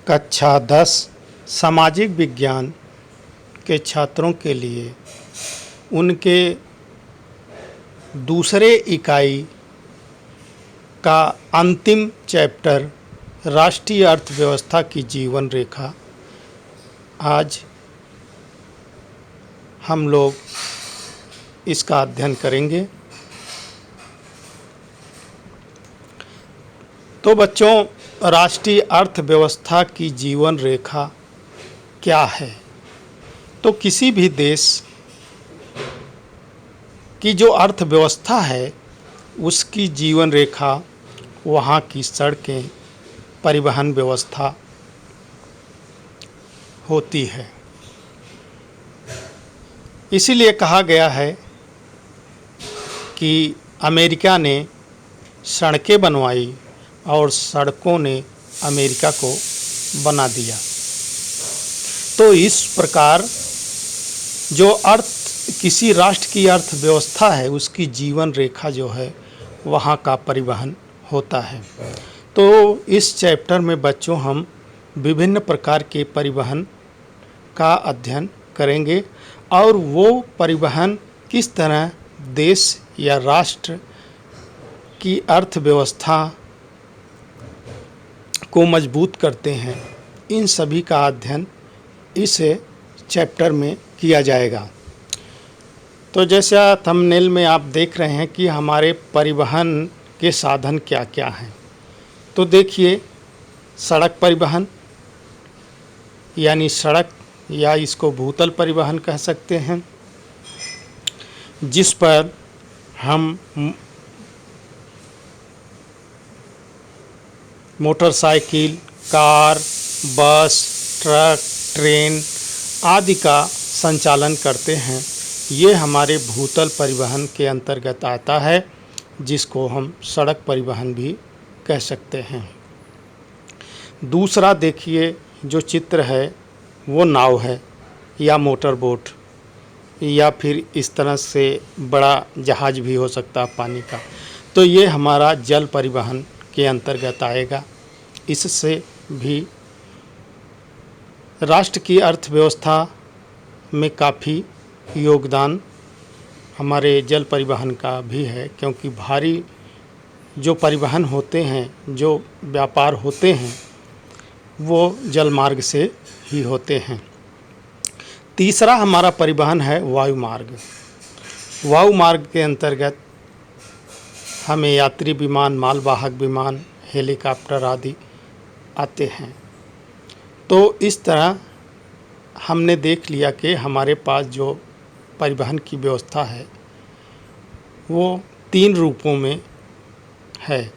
कक्षा 10 सामाजिक विज्ञान के छात्रों के लिए उनके दूसरे इकाई का अंतिम चैप्टर राष्ट्रीय अर्थव्यवस्था की जीवन रेखा आज हम लोग इसका अध्ययन करेंगे। तो बच्चों, राष्ट्रीय अर्थव्यवस्था की जीवन रेखा क्या है? तो किसी भी देश की जो अर्थव्यवस्था है उसकी जीवन रेखा वहाँ की सड़कें, परिवहन व्यवस्था होती है। इसीलिए कहा गया है कि अमेरिका ने सड़कें बनवाई और सड़कों ने अमेरिका को बना दिया। तो इस प्रकार जो किसी राष्ट्र की अर्थव्यवस्था है उसकी जीवन रेखा जो है वहाँ का परिवहन होता है। तो इस चैप्टर में बच्चों हम विभिन्न प्रकार के परिवहन का अध्ययन करेंगे और वो परिवहन किस तरह देश या राष्ट्र की अर्थव्यवस्था को मजबूत करते हैं, इन सभी का अध्ययन इस चैप्टर में किया जाएगा। तो जैसा थंबनेल में आप देख रहे हैं कि हमारे परिवहन के साधन क्या क्या हैं। तो देखिए, सड़क परिवहन यानी सड़क या इसको भूतल परिवहन कह सकते हैं, जिस पर हम मोटरसाइकिल, कार, बस, ट्रक, ट्रेन आदि का संचालन करते हैं। ये हमारे भूतल परिवहन के अंतर्गत आता है, जिसको हम सड़क परिवहन भी कह सकते हैं। दूसरा देखिए, जो चित्र है वो नाव है या मोटर बोट या फिर इस तरह से बड़ा जहाज भी हो सकता है पानी का। तो ये हमारा जल परिवहन के अंतर्गत आएगा। इससे भी राष्ट्र की अर्थव्यवस्था में काफ़ी योगदान हमारे जल परिवहन का भी है, क्योंकि भारी जो परिवहन होते हैं, जो व्यापार होते हैं, वो जल मार्ग से ही होते हैं। तीसरा हमारा परिवहन है वायु मार्ग। वायु मार्ग के अंतर्गत हमें यात्री विमान, मालवाहक विमान, हेलीकॉप्टर आदि आते हैं। तो इस तरह हमने देख लिया कि हमारे पास जो परिवहन की व्यवस्था है वो 3 रूपों में है: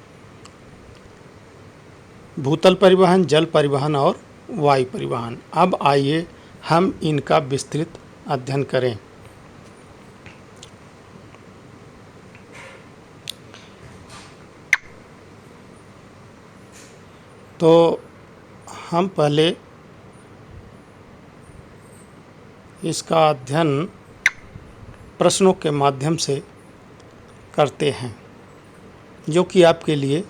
भूतल परिवहन, जल परिवहन और वायु परिवहन। अब आइए हम इनका विस्तृत अध्ययन करें। तो हम पहले इसका अध्ययन प्रश्नों के माध्यम से करते हैं, जो कि आपके लिए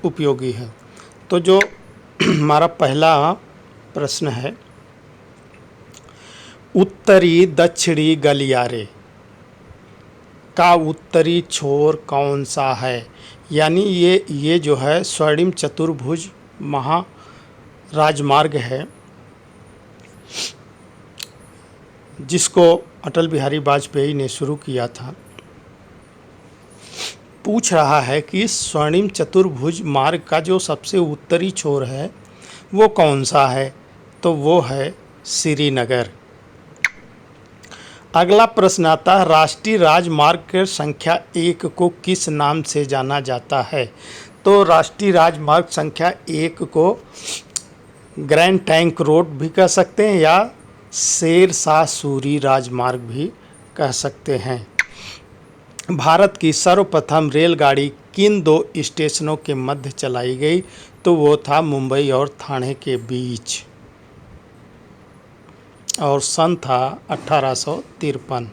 उपयोगी है। तो जो हमारा पहला प्रश्न है, उत्तरी दक्षिणी गलियारे का उत्तरी छोर कौन सा है? यानी ये जो है स्वर्णिम चतुर्भुज महाराजमार्ग है, जिसको अटल बिहारी वाजपेयी ने शुरू किया था। पूछ रहा है कि स्वर्णिम चतुर्भुज मार्ग का जो सबसे उत्तरी छोर है वो कौन सा है? तो वो है श्रीनगर। अगला प्रश्न आता है, राष्ट्रीय राजमार्ग संख्या 1 को किस नाम से जाना जाता है? तो राष्ट्रीय राजमार्ग संख्या 1 को ग्रैंड ट्रंक रोड भी कह सकते हैं या शेर शाह सूरी राजमार्ग भी कह सकते हैं। भारत की सर्वप्रथम रेलगाड़ी किन 2 स्टेशनों के मध्य चलाई गई? तो वो था मुंबई और ठाणे के बीच, और सन था 1853।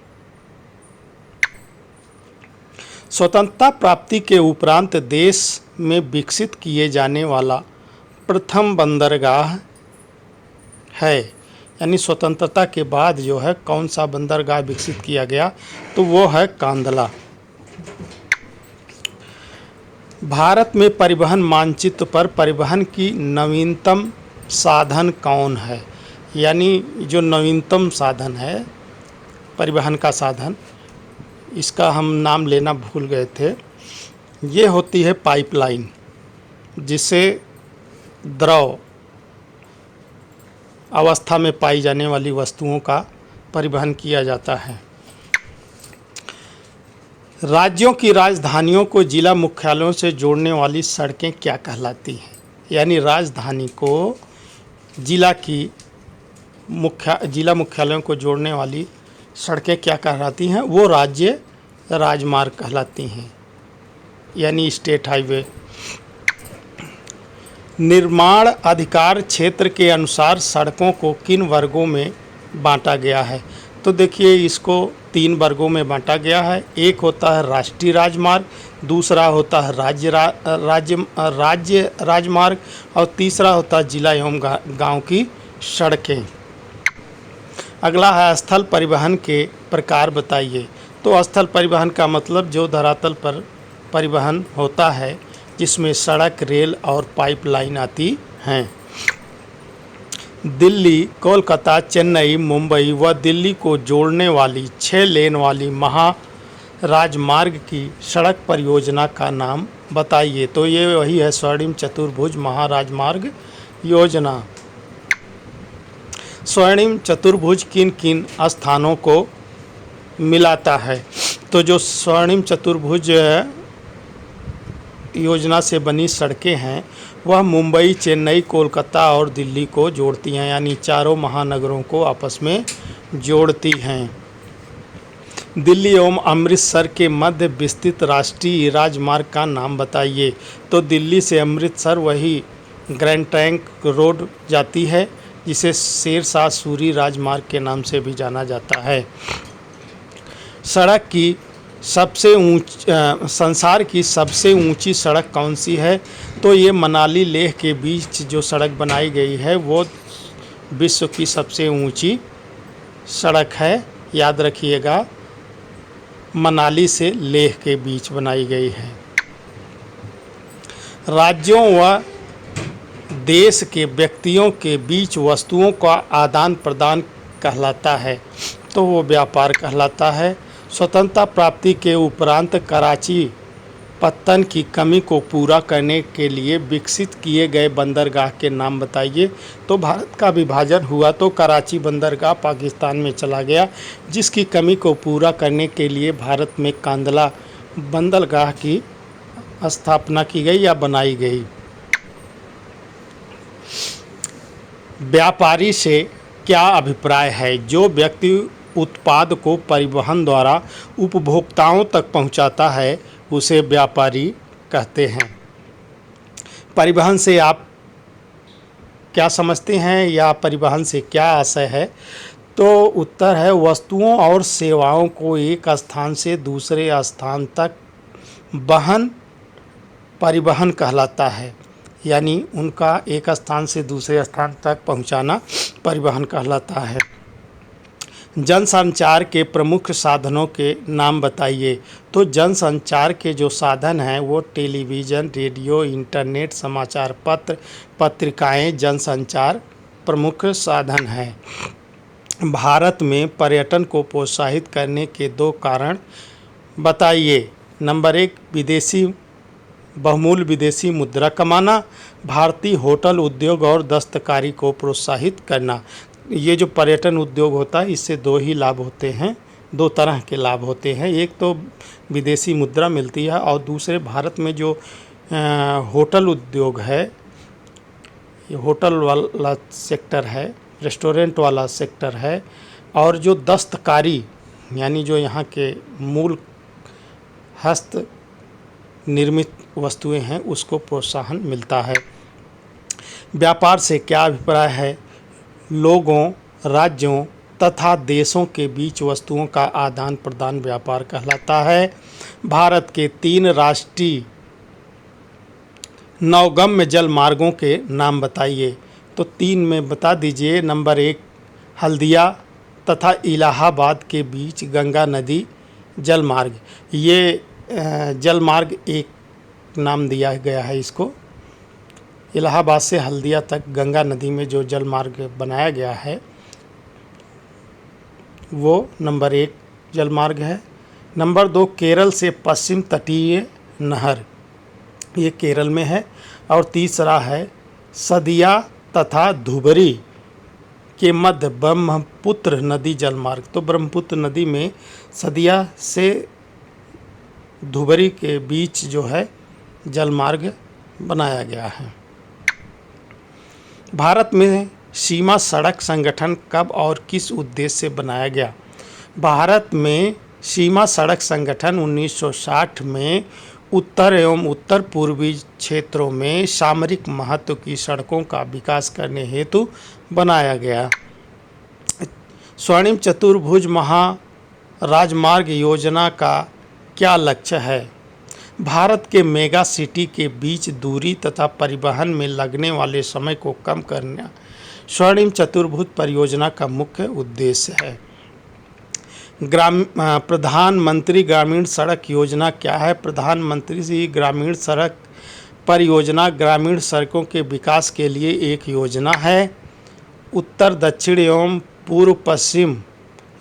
स्वतंत्रता प्राप्ति के उपरांत देश में विकसित किए जाने वाला प्रथम बंदरगाह है, यानी स्वतंत्रता के बाद जो है कौन सा बंदरगाह विकसित किया गया, तो वो है कांदला। भारत में परिवहन मानचित्र पर परिवहन की नवीनतम साधन कौन है, यानी जो नवीनतम साधन है परिवहन का साधन, इसका हम नाम लेना भूल गए थे। ये होती है पाइपलाइन, जिसे द्रव अवस्था में पाई जाने वाली वस्तुओं का परिवहन किया जाता है। राज्यों की राजधानियों को जिला मुख्यालयों से जोड़ने वाली सड़कें क्या कहलाती हैं, यानी राजधानी को जिला मुख्यालयों को जोड़ने वाली सड़कें क्या कहलाती हैं, वो राज्य राजमार्ग कहलाती हैं, यानी स्टेट हाईवे। निर्माण अधिकार क्षेत्र के अनुसार सड़कों को किन वर्गों में बांटा गया है, तो देखिए इसको 3 वर्गों में बांटा गया है। एक होता है राष्ट्रीय राजमार्ग, दूसरा होता है राज्य राजमार्ग और तीसरा होता है जिला एवं गांव की सड़कें। अगला है स्थल परिवहन के प्रकार बताइए, तो स्थल परिवहन का मतलब जो धरातल पर परिवहन होता है, जिसमें सड़क, रेल और पाइपलाइन आती हैं। दिल्ली, कोलकाता, चेन्नई, मुंबई व दिल्ली को जोड़ने वाली 6 लेन वाली महाराजमार्ग की सड़क परियोजना का नाम बताइए, तो ये वही है स्वर्णिम चतुर्भुज महाराजमार्ग योजना। स्वर्णिम चतुर्भुज किन किन स्थानों को मिलाता है, तो जो स्वर्णिम चतुर्भुज योजना से बनी सड़कें हैं वह मुंबई, चेन्नई, कोलकाता और दिल्ली को जोड़ती हैं, यानी चारों महानगरों को आपस में जोड़ती हैं। दिल्ली एवं अमृतसर के मध्य विस्तृत राष्ट्रीय राजमार्ग का नाम बताइए, तो दिल्ली से अमृतसर वही ग्रैंड ट्रंक रोड जाती है, जिसे शेरशाह सूरी राजमार्ग के नाम से भी जाना जाता है। संसार की सबसे ऊंची सड़क कौन सी है, तो ये मनाली लेह के बीच जो सड़क बनाई गई है वो विश्व की सबसे ऊंची सड़क है। याद रखिएगा, मनाली से लेह के बीच बनाई गई है। राज्यों व देश के व्यक्तियों के बीच वस्तुओं का आदान प्रदान कहलाता है, तो वो व्यापार कहलाता है। स्वतंत्रता प्राप्ति के उपरांत कराची पत्तन की कमी को पूरा करने के लिए विकसित किए गए बंदरगाह के नाम बताइए, तो भारत का विभाजन हुआ तो कराची बंदरगाह पाकिस्तान में चला गया, जिसकी कमी को पूरा करने के लिए भारत में कांदला बंदरगाह की स्थापना की गई या बनाई गई। व्यापारी से क्या अभिप्राय है, जो व्यक्ति उत्पाद को परिवहन द्वारा उपभोक्ताओं तक पहुंचाता है उसे व्यापारी कहते हैं। परिवहन से आप क्या समझते हैं या परिवहन से क्या आशय है, तो उत्तर है वस्तुओं और सेवाओं को एक स्थान से दूसरे स्थान तक परिवहन कहलाता है, यानी उनका एक स्थान से दूसरे स्थान तक पहुंचाना परिवहन कहलाता है। जनसंचार के प्रमुख साधनों के नाम बताइए, तो जनसंचार के जो साधन हैं वो टेलीविज़न, रेडियो, इंटरनेट, समाचार पत्र, पत्रिकाएं जनसंचार प्रमुख साधन हैं। भारत में पर्यटन को प्रोत्साहित करने के 2 कारण बताइए। नंबर 1, बहुमूल्य विदेशी मुद्रा कमाना, भारतीय होटल उद्योग और दस्तकारी को प्रोत्साहित करना। ये जो पर्यटन उद्योग होता है इससे 2 ही लाभ होते हैं, 2 तरह के लाभ होते हैं। एक तो विदेशी मुद्रा मिलती है और दूसरे भारत में जो होटल उद्योग है, ये होटल वाला सेक्टर है, रेस्टोरेंट वाला सेक्टर है, और जो दस्तकारी यानी जो यहाँ के मूल हस्त निर्मित वस्तुएं हैं उसको प्रोत्साहन मिलता है। व्यापार से क्या अभिप्राय है, लोगों, राज्यों तथा देशों के बीच वस्तुओं का आदान प्रदान व्यापार कहलाता है। भारत के 3 राष्ट्रीय नौगम्य जल मार्गों के नाम बताइए। तो 3 में बता दीजिए। नंबर 1 हल्दिया तथा इलाहाबाद के बीच गंगा नदी जल मार्ग। ये जल मार्ग एक नाम दिया गया है इसको। इलाहाबाद से हल्दिया तक गंगा नदी में जो जल मार्ग बनाया गया है वो नंबर 1 जल मार्ग है। नंबर 2 केरल से पश्चिम तटीय नहर, ये केरल में है। और तीसरा है सदिया तथा धुबरी के मध्य ब्रह्मपुत्र नदी जल मार्ग। तो ब्रह्मपुत्र नदी में सदिया से धुबरी के बीच जो है जल मार्ग बनाया गया है। भारत में सीमा सड़क संगठन कब और किस उद्देश्य से बनाया गया? भारत में सीमा सड़क संगठन 1960 में उत्तर एवं उत्तर पूर्वी क्षेत्रों में सामरिक महत्व की सड़कों का विकास करने हेतु बनाया गया। स्वर्णिम चतुर्भुज महाराजमार्ग योजना का क्या लक्ष्य है? भारत के मेगा सिटी के बीच दूरी तथा परिवहन में लगने वाले समय को कम करना स्वर्णिम चतुर्भुज परियोजना का मुख्य उद्देश्य है। प्रधानमंत्री ग्रामीण सड़क योजना क्या है? प्रधानमंत्री जी ग्रामीण सड़क परियोजना ग्रामीण सड़कों के विकास के लिए एक योजना है। उत्तर दक्षिण एवं पूर्व पश्चिम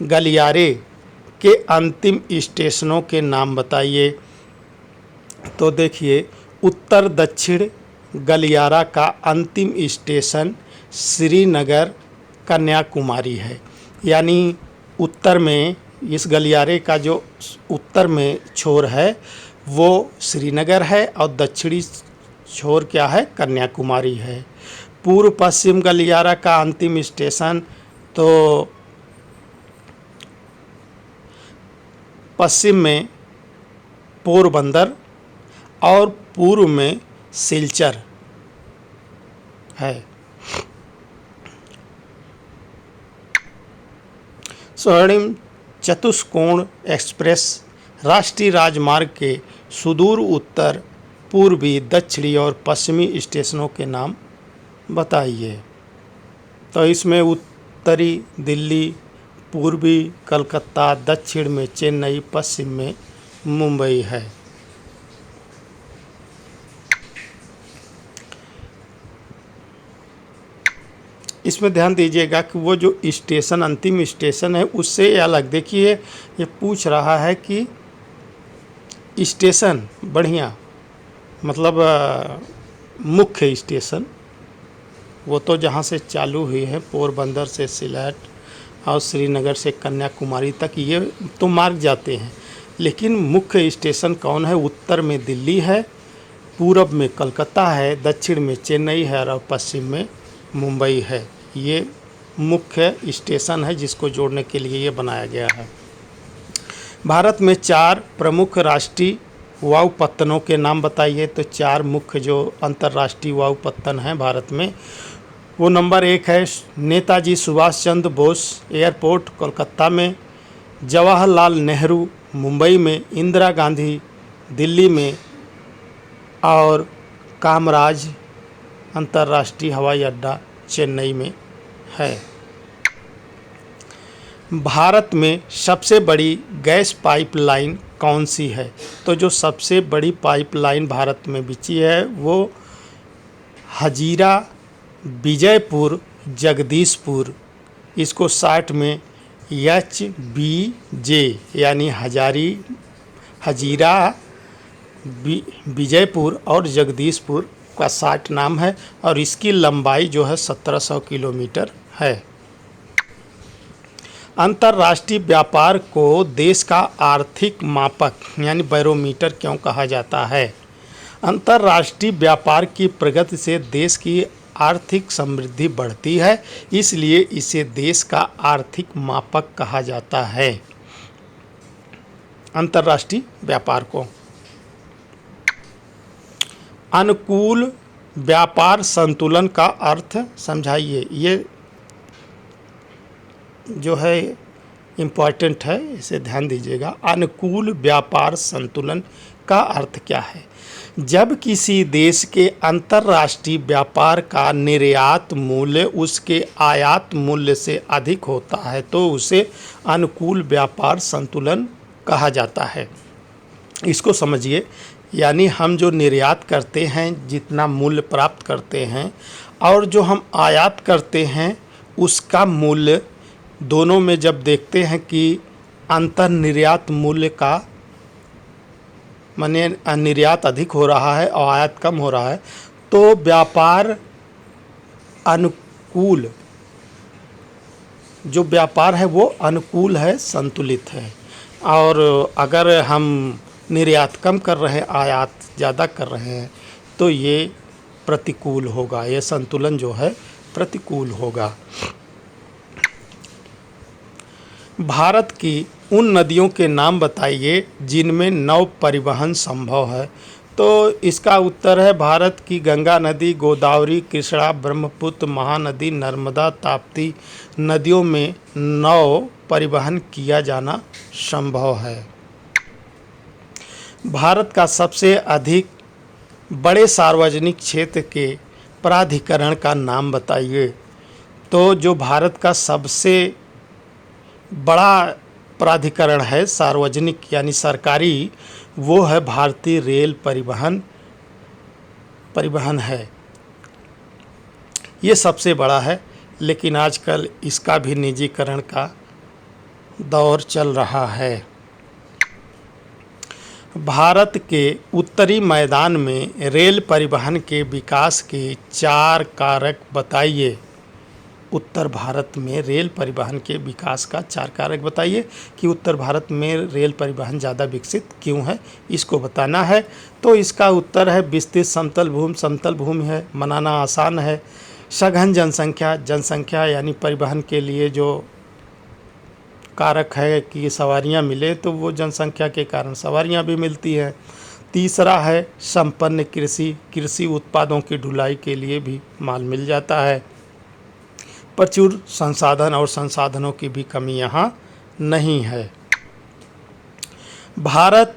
गलियारे के अंतिम स्टेशनों के नाम बताइए। तो देखिए, उत्तर दक्षिण गलियारा का अंतिम स्टेशन श्रीनगर कन्याकुमारी है। यानी उत्तर में इस गलियारे का जो उत्तर में छोर है वो श्रीनगर है और दक्षिणी छोर क्या है? कन्याकुमारी है। पूर्व पश्चिम गलियारा का अंतिम स्टेशन तो पश्चिम में पोरबंदर और पूर्व में सिलचर है। स्वर्णिम चतुष्कोण एक्सप्रेस राष्ट्रीय राजमार्ग के सुदूर उत्तर पूर्वी दक्षिणी और पश्चिमी स्टेशनों के नाम बताइए। तो इसमें उत्तरी दिल्ली, पूर्वी कलकत्ता, दक्षिण में चेन्नई, पश्चिम में मुंबई है। इसमें ध्यान दीजिएगा कि वो जो स्टेशन अंतिम स्टेशन है उससे अलग, देखिए ये पूछ रहा है कि स्टेशन बढ़िया मतलब मुख्य स्टेशन वो तो जहाँ से चालू हुई है पोरबंदर से सिलहट और श्रीनगर से कन्याकुमारी तक ये तो मार्ग जाते हैं, लेकिन मुख्य स्टेशन कौन है? उत्तर में दिल्ली है, पूरब में कलकत्ता है, दक्षिण में चेन्नई है और पश्चिम में मुंबई है। ये मुख्य स्टेशन है जिसको जोड़ने के लिए ये बनाया गया है। भारत में 4 प्रमुख राष्ट्रीय वायुपत्तनों के नाम बताइए। तो 4 मुख्य जो अंतर्राष्ट्रीय वायुपत्तन हैं भारत में, वो नंबर 1 है नेताजी सुभाष चंद्र बोस एयरपोर्ट कोलकाता में, जवाहरलाल नेहरू मुंबई में, इंदिरा गांधी दिल्ली में और कामराज अंतर्राष्ट्रीय हवाई अड्डा चेन्नई में है। भारत में सबसे बड़ी गैस पाइपलाइन कौन सी है? तो जो सबसे बड़ी पाइपलाइन भारत में बिछी है वो हजीरा विजयपुर जगदीशपुर, इसको शॉर्ट में HBJ यानी हजीरा विजयपुर और जगदीशपुर का शॉर्ट नाम है और इसकी लंबाई जो है 1700 किलोमीटर है। अंतर्राष्ट्रीय व्यापार को देश का आर्थिक मापक यानी बैरोमीटर क्यों कहा जाता है? अंतर्राष्ट्रीय व्यापार की प्रगति से देश की आर्थिक समृद्धि बढ़ती है, इसलिए इसे देश का आर्थिक मापक कहा जाता है। अंतर्राष्ट्रीय व्यापार को अनुकूल व्यापार संतुलन का अर्थ समझाइए। ये जो है इम्पॉर्टेंट है, इसे ध्यान दीजिएगा। अनुकूल व्यापार संतुलन का अर्थ क्या है? जब किसी देश के अंतर्राष्ट्रीय व्यापार का निर्यात मूल्य उसके आयात मूल्य से अधिक होता है तो उसे अनुकूल व्यापार संतुलन कहा जाता है। इसको समझिए, यानी हम जो निर्यात करते हैं जितना मूल्य प्राप्त करते हैं और जो हम आयात करते हैं उसका मूल्य, दोनों में जब देखते हैं कि अंतर निर्यात मूल्य का माने निर्यात अधिक हो रहा है और आयात कम हो रहा है तो व्यापार अनुकूल, जो व्यापार है वो अनुकूल है, संतुलित है। और अगर हम निर्यात कम कर रहे हैं, आयात ज़्यादा कर रहे हैं तो ये प्रतिकूल होगा, ये संतुलन जो है प्रतिकूल होगा। भारत की उन नदियों के नाम बताइए जिनमें नौ परिवहन संभव है। तो इसका उत्तर है भारत की गंगा नदी, गोदावरी, कृष्णा, ब्रह्मपुत्र, महानदी, नर्मदा, ताप्ती नदियों में नौ परिवहन किया जाना संभव है। भारत का सबसे अधिक बड़े सार्वजनिक क्षेत्र के प्राधिकरण का नाम बताइए। तो जो भारत का सबसे बड़ा प्राधिकरण है सार्वजनिक यानी सरकारी, वो है भारतीय रेल परिवहन है। ये सबसे बड़ा है, लेकिन आजकल इसका भी निजीकरण का दौर चल रहा है। भारत के उत्तरी मैदान में रेल परिवहन के विकास के 4 कारक बताइए। उत्तर भारत में रेल परिवहन के विकास का 4 कारक बताइए कि उत्तर भारत में रेल परिवहन ज़्यादा विकसित क्यों है, इसको बताना है। तो इसका उत्तर है विस्तृत समतल भूमि है, मनाना आसान है। सघन जनसंख्या यानी परिवहन के लिए जो कारक है कि सवारियां मिले तो वो जनसंख्या के कारण सवारियां भी मिलती हैं। तीसरा है संपन्न कृषि उत्पादों की ढुलाई के लिए भी माल मिल जाता है। प्रचुर संसाधन और संसाधनों की भी कमी यहाँ नहीं है। भारत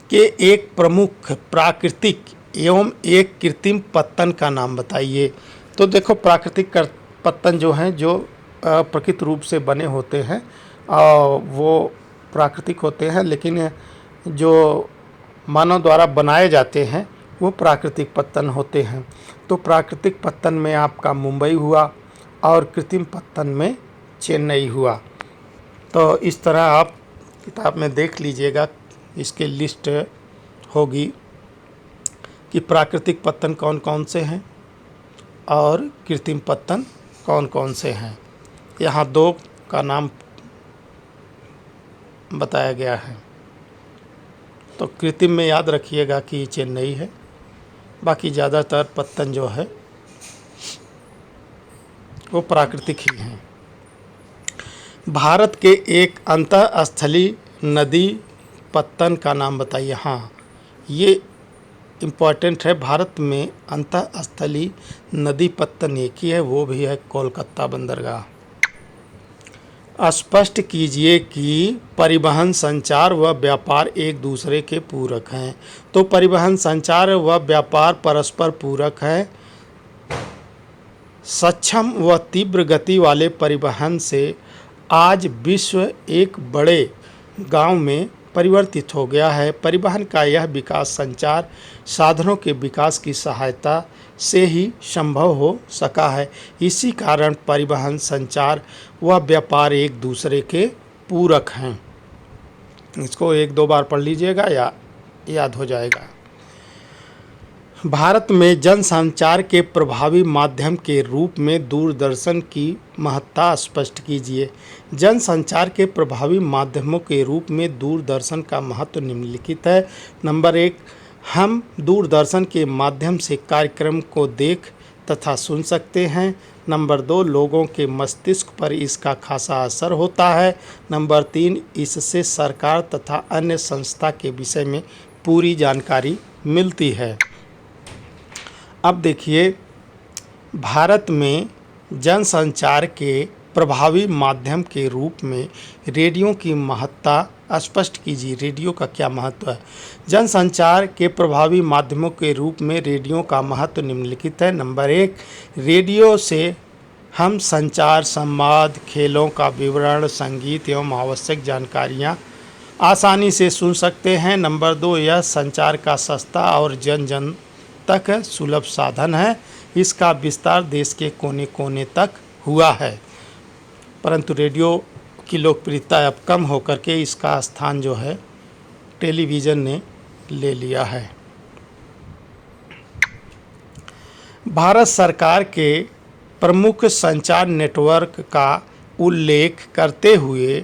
के एक प्रमुख प्राकृतिक एवं एक कृत्रिम पत्तन का नाम बताइए। तो देखो, प्राकृतिक पत्तन जो हैं, जो प्राकृतिक रूप से बने होते हैं वो प्राकृतिक होते हैं, लेकिन जो मानव द्वारा बनाए जाते हैं वो प्राकृतिक पत्तन होते हैं। तो प्राकृतिक पत्तन में आपका मुंबई हुआ और कृत्रिम पत्तन में चेन्नई हुआ। तो इस तरह आप किताब में देख लीजिएगा, इसके लिस्ट होगी कि प्राकृतिक पत्तन कौन कौन से हैं और कृत्रिम पत्तन कौन कौन से हैं। यहाँ 2 का नाम बताया गया है। तो कृत्रिम में याद रखिएगा कि चेन्नई है, बाकी ज़्यादातर पत्तन जो है वो प्राकृतिक ही हैं। भारत के एक अंतःस्थलीय नदी पत्तन का नाम बताइए। हाँ, ये इम्पॉर्टेंट है। भारत में अंतःस्थलीय नदी पत्तन एक ही है, वो भी है कोलकाता बंदरगाह। स्पष्ट कीजिए कि परिवहन, संचार व व्यापार एक दूसरे के पूरक हैं। तो परिवहन, संचार व व्यापार परस्पर पूरक हैं। सक्षम व तीव्र गति वाले परिवहन से आज विश्व एक बड़े गांव में परिवर्तित हो गया है। परिवहन का यह विकास संचार साधनों के विकास की सहायता से ही संभव हो सका है। इसी कारण परिवहन, संचार व व्यापार एक दूसरे के पूरक हैं। इसको 1-2 बार पढ़ लीजिएगा या याद हो जाएगा। भारत में जनसंचार के प्रभावी माध्यम के रूप में दूरदर्शन की महत्ता स्पष्ट कीजिए। जनसंचार के प्रभावी माध्यमों के रूप में दूरदर्शन का महत्व निम्नलिखित है। नंबर 1, हम दूरदर्शन के माध्यम से कार्यक्रम को देख तथा सुन सकते हैं। नंबर 2, लोगों के मस्तिष्क पर इसका खासा असर होता है। नंबर 3, इससे सरकार तथा अन्य संस्था के विषय में पूरी जानकारी मिलती है। अब देखिए, भारत में जनसंचार के प्रभावी माध्यम के रूप में रेडियो की महत्ता स्पष्ट कीजिए, रेडियो का क्या महत्व है। जनसंचार के प्रभावी माध्यमों के रूप में रेडियो का महत्व निम्नलिखित है। नंबर 1, रेडियो से हम संचार, संवाद, खेलों का विवरण, संगीत एवं आवश्यक जानकारियाँ आसानी से सुन सकते हैं। नंबर 2, यह संचार का सस्ता और जन जन तक सुलभ साधन है। इसका विस्तार देश के कोने कोने तक हुआ है, परंतु रेडियो की लोकप्रियता अब कम होकर के इसका स्थान जो है टेलीविज़न ने ले लिया है। भारत सरकार के प्रमुख संचार नेटवर्क का उल्लेख करते हुए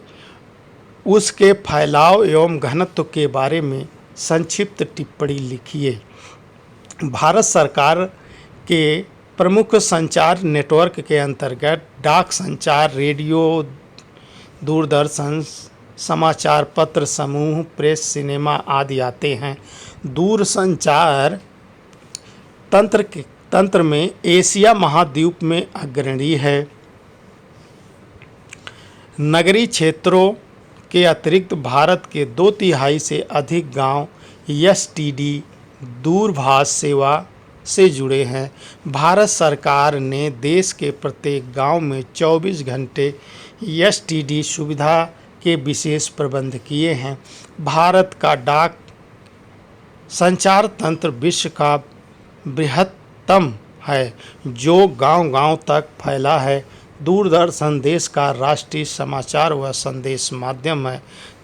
उसके फैलाव एवं घनत्व के बारे में संक्षिप्त टिप्पणी लिखिए। भारत सरकार के प्रमुख संचार नेटवर्क के अंतर्गत डाक संचार, रेडियो, दूरदर्शन, समाचार पत्र समूह, प्रेस, सिनेमा आदि आते हैं। दूरसंचार तंत्र में एशिया महाद्वीप में अग्रणी है। नगरीय क्षेत्रों के अतिरिक्त भारत के 2/3 से अधिक गांव एसटीडी दूरभाष सेवा से जुड़े हैं। भारत सरकार ने देश के प्रत्येक गांव में 24 घंटे एसटीडी सुविधा के विशेष प्रबंध किए हैं। भारत का डाक संचार तंत्र विश्व का बृहत्तम है, जो गांव-गांव तक फैला है। दूरदर्शन देश का राष्ट्रीय समाचार व संदेश माध्यम है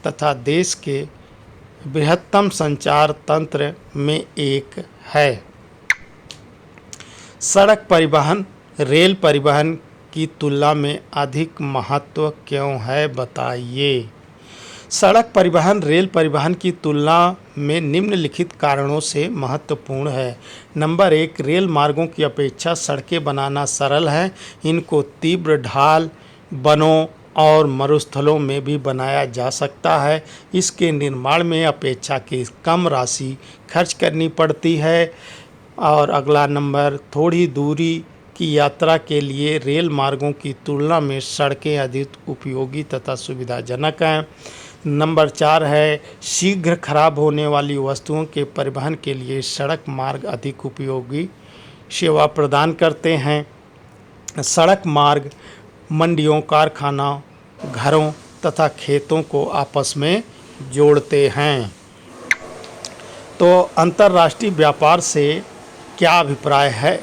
तथा देश के बृहत्तम संचार तंत्र में एक है। सड़क परिवहन रेल परिवहन की तुलना में अधिक महत्व क्यों है, बताइए। सड़क परिवहन रेल परिवहन की तुलना में निम्नलिखित कारणों से महत्वपूर्ण है। नंबर 1, रेल मार्गों की अपेक्षा सड़कें बनाना सरल है। इनको तीव्र ढाल, वनों और मरुस्थलों में भी बनाया जा सकता है। इसके निर्माण में अपेक्षाकृत कम राशि खर्च करनी पड़ती है। और अगला नंबर, थोड़ी दूरी की यात्रा के लिए रेल मार्गों की तुलना में सड़कें अधिक उपयोगी तथा सुविधाजनक हैं। नंबर 4 है, शीघ्र खराब होने वाली वस्तुओं के परिवहन के लिए सड़क मार्ग अधिक उपयोगी सेवा प्रदान करते हैं। सड़क मार्ग मंडियों, कारखानों, घरों तथा खेतों को आपस में जोड़ते हैं। तो अंतर्राष्ट्रीय व्यापार से क्या अभिप्राय है?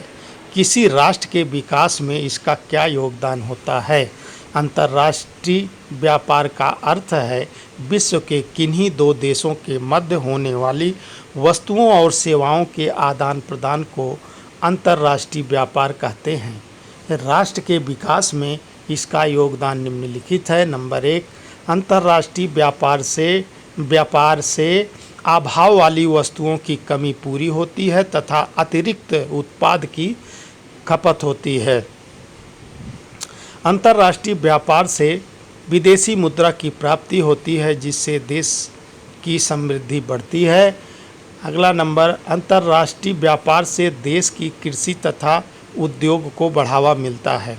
किसी राष्ट्र के विकास में इसका क्या योगदान होता है? अंतर्राष्ट्रीय व्यापार का अर्थ है विश्व के किन्हीं दो देशों के मध्य होने वाली वस्तुओं और सेवाओं के आदान प्रदान को अंतर्राष्ट्रीय व्यापार कहते हैं। राष्ट्र के विकास में इसका योगदान निम्नलिखित है। नंबर 1, अंतर्राष्ट्रीय व्यापार से अभाव वाली वस्तुओं की कमी पूरी होती है तथा अतिरिक्त उत्पाद की खपत होती है। अंतर्राष्ट्रीय व्यापार से विदेशी मुद्रा की प्राप्ति होती है, जिससे देश की समृद्धि बढ़ती है। अगला नंबर, अंतर्राष्ट्रीय व्यापार से देश की कृषि तथा उद्योग को बढ़ावा मिलता है।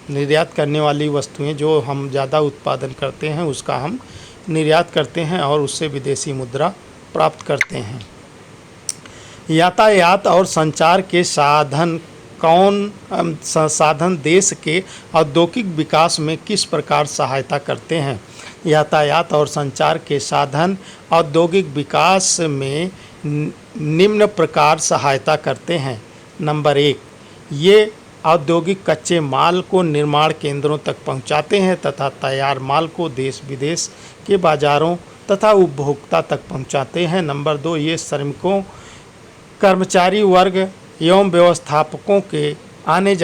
निर्यात करने वाली वस्तुएं जो हम ज़्यादा उत्पादन करते हैं उसका हम निर्यात करते हैं और उससे विदेशी मुद्रा प्राप्त करते हैं। यातायात और संचार के साधन देश के औद्योगिक विकास में किस प्रकार सहायता करते हैं? यातायात और संचार के साधन औद्योगिक विकास में निम्न प्रकार सहायता करते हैं। नंबर 1, ये औद्योगिक कच्चे माल को निर्माण केंद्रों तक पहुंचाते हैं तथा तैयार माल को देश विदेश के बाज़ारों तथा उपभोक्ता तक पहुंचाते हैं। नंबर 2, ये श्रमिकों, कर्मचारी वर्ग एवं व्यवस्थापकों के आने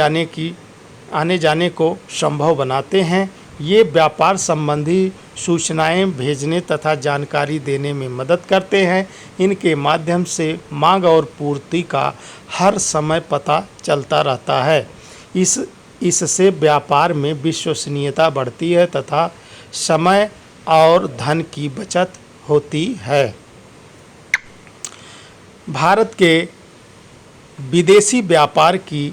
जाने को संभव बनाते हैं। ये व्यापार संबंधी सूचनाएं भेजने तथा जानकारी देने में मदद करते हैं। इनके माध्यम से मांग और पूर्ति का हर समय पता चलता रहता है। इससे व्यापार में विश्वसनीयता बढ़ती है तथा समय और धन की बचत होती है। भारत के विदेशी व्यापार की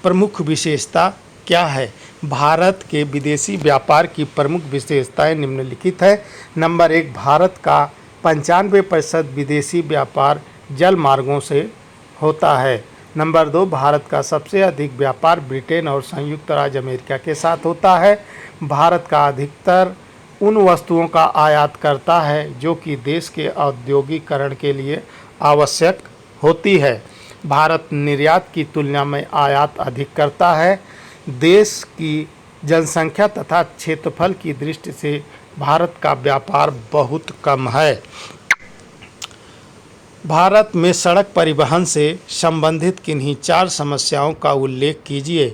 प्रमुख विशेषता क्या है? भारत के विदेशी व्यापार की प्रमुख विशेषताएं निम्नलिखित है। नंबर 1, भारत का 95% विदेशी व्यापार जल मार्गों से होता है। नंबर 2, भारत का सबसे अधिक व्यापार ब्रिटेन और संयुक्त राज्य अमेरिका के साथ होता है। भारत का अधिकतर उन वस्तुओं का आयात करता है जो कि देश के औद्योगिकरण के लिए आवश्यक होती है। भारत निर्यात की तुलना में आयात अधिक करता है। देश की जनसंख्या तथा क्षेत्रफल की दृष्टि से भारत का व्यापार बहुत कम है। भारत में सड़क परिवहन से संबंधित किन्हीं 4 समस्याओं का उल्लेख कीजिए।